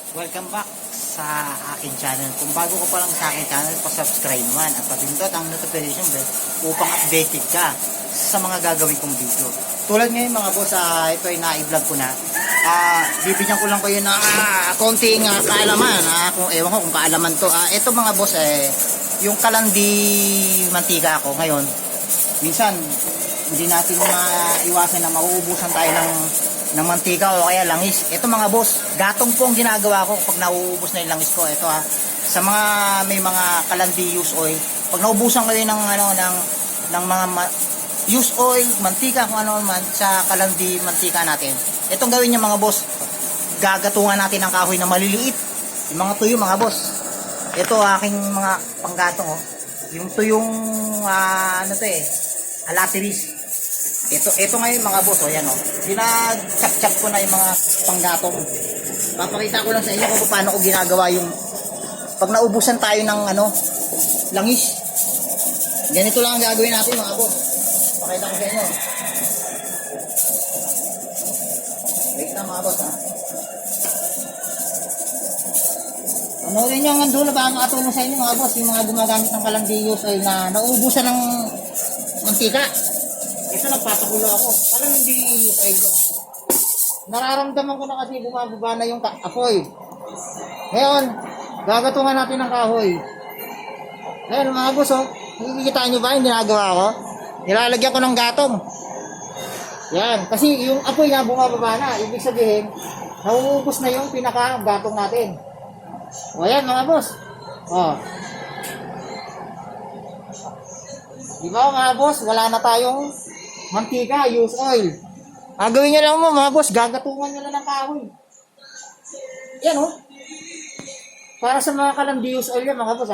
Welcome back sa akin channel. Kung bago ka pa lang sa akin channel, pa-subscribe naman at pindot ang notification bell upang updated ka sa mga gagawin kong video. Tulad ngayon mga boss, ito ay na-vlog ko na. Bibigyan ko lang kayo ng konting kaalaman. Kung ewan ko kung kaalaman to. Ito mga boss, yung kalandi mantika ako ngayon. Minsan, hindi natin maiwasan na mauubusan tayo ng mantika o kaya langis. Ito mga boss, gatong po ang ginagawa ko pag nauubos na yung langis ko. Ito sa mga may mga kalandi use oil, pag naubusan kayo ng mga use oil, mantika, kung ano man sa kalandi mantika natin, itong gawin niyo mga boss, gagatungan natin ng kahoy na maliliit, yung mga tuyo mga boss. Ito aking mga panggatong yung tuyong alatiris. Ito ngayon mga boss, yan pinag-chap-chap ko na yung mga panggatong. Papakita ko lang sa inyo kung paano ko ginagawa yung pag naubusan tayo ng langis. Ganito lang ang gagawin natin mga boss. Pakita ko sa inyo. Wait lang mga boss Anorin nyo ang dulo ba ang makatulong sa inyo mga boss, yung mga gumagamit ng kalandiyos ay na nauubusan ng mantika. Ito nagpapakulo ako. Parang hindi ay ko. Nararamdaman ko na kasi bumababa na yung apoy. Ngayon, gagatungan natin ng kahoy. Ngayon mga boss, nakikita nyo ba yung ginagawa ko? Nilalagyan ko ng gatong. Yan, kasi yung apoy nga bumababa na. Ibig sabihin, nauubos na yung pinaka-gatong natin. O yan mga boss. Diba mga boss, wala na tayong mantika, use oil. Gawin nyo lang mo mga boss, gagatungan nyo lang ng kahoy. Yan para sa mga kalandi use oil yan mga boss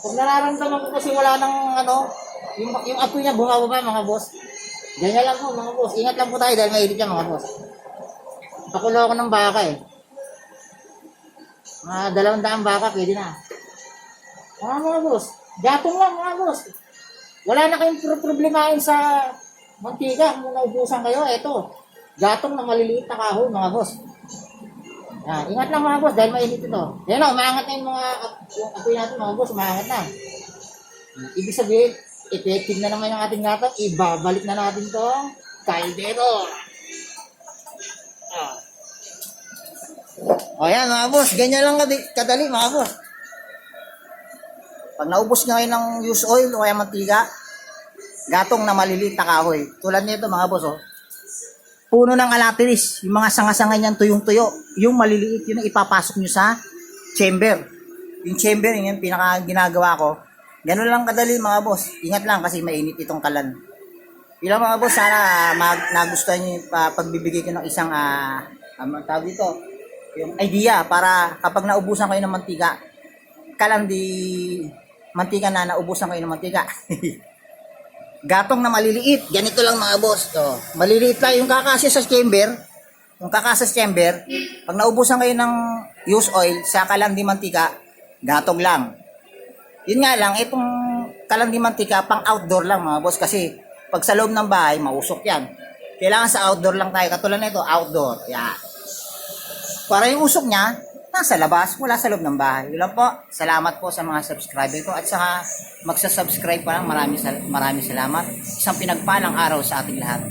Pag nararamdaman ko kasi wala nang yung apoy niya bumababa mga boss. Ganyan lang po mga boss, ingat lang po tayo dahil mainit yan mga boss. Pakulo ako ng baka mga 200 baka pwede na. Mga boss, gatong lang mga boss. Wala na kayong problemahin sa mantika kung naubusan kayo. Ito, gatong na maliliit na kahoy mga boss. Ingat lang mga boss dahil mainit ito. Yan umaangat na yung apoy natin mga boss, umaangat na. Ibig sabihin, effective na naman yung ating gatong. Ibabalik na natin itong kaldero. Yan mga boss, ganyan lang kadali mga boss. Pag naubos nyo kayo ng use oil o kaya mantika, gatong na maliliit na kahoy. Tulad nito mga boss, puno ng alatiris, yung mga sanga-sanga niyan tuyong-tuyo, yung maliliit, yun ang ipapasok nyo sa chamber. Yung chamber, yun yung pinaka ginagawa ko. Ganun lang kadali mga boss. Ingat lang kasi mainit itong kalan. Ilang mga boss, sana nagustuhan nyo yung pagbibigay ko ng isang tawag dito, yung idea para kapag naubusan kayo ng mantika, mantika na naubusan kayo ng mantika. Gatong na maliliit. Ganito lang mga boss. Maliliit lang yung kakasya sa chamber. Yung kakasya sa chamber, pag naubusan kayo ng use oil sa kalandi mantika, gatong lang. Yun nga lang, itong kalandi mantika pang outdoor lang mga boss kasi pag sa loob ng bahay, mausok yan. Kailangan sa outdoor lang tayo. Katulad na ito, outdoor. Yan. Para yung usok niya, nasa labas, wala sa loob ng bahay. Yun lang po. Salamat po sa mga subscriber ko at saka magsasubscribe pa lang. Maraming salamat. Isang pinagpalang araw sa ating lahat.